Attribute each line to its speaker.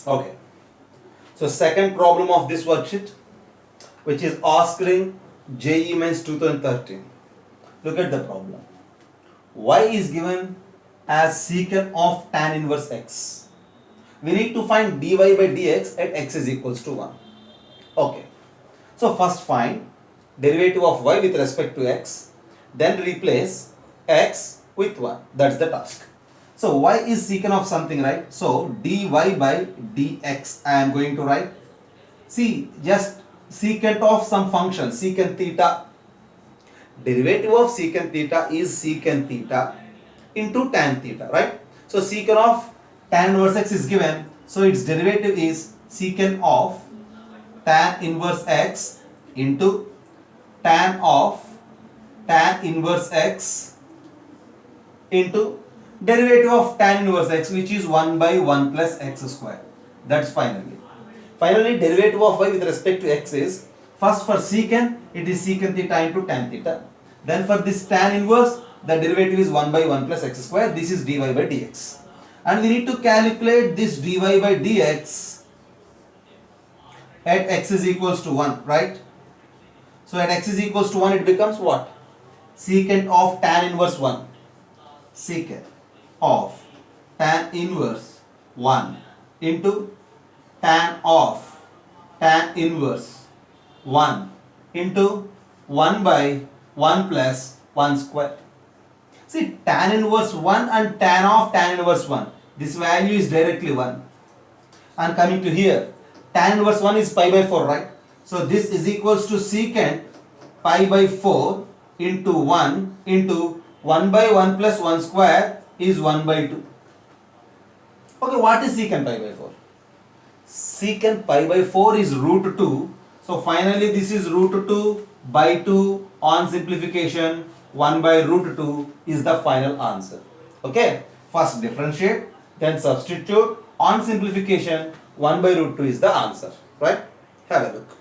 Speaker 1: Okay. So second problem of this worksheet, which is asked in JEE Mains 2013. Look at the problem. Y is given as secant of tan inverse x. We need to find dy by dx at x is equals to 1. Okay. So first find derivative of y with respect to x, then replace x with 1. That's the task. So y is secant of something, right? So dy by dx I am going to write. See, just secant of some function, secant theta. Derivative of secant theta is secant theta into tan theta, right? So secant of tan inverse x is given. So its derivative is secant of tan inverse x into tan of tan inverse x into derivative of tan inverse x, which is 1 by 1 plus x square. That's finally. Finally, derivative of y with respect to x is, first for secant, it is secant theta into tan theta. Then for this tan inverse, the derivative is 1 by 1 plus x square. This is dy by dx. And we need to calculate this dy by dx at x is equals to 1, right? So at x is equals to 1, it becomes what? Secant of tan inverse 1. Secant of tan inverse 1 into tan of tan inverse 1 into 1 by 1 plus 1 square. See, tan inverse 1 and tan of tan inverse 1. This value is directly 1. And coming to here, tan inverse 1 is pi by 4, right? So this is equals to secant pi by 4 into 1 into 1 by 1 plus 1 square is 1 by 2. Okay, what is secant pi by 4? Secant pi by 4 is root 2. So finally this is root 2 by 2 on simplification. 1 by root 2 is the final answer. Okay, first differentiate, then substitute. On simplification, 1 by root 2 is the answer. Right? Have a look.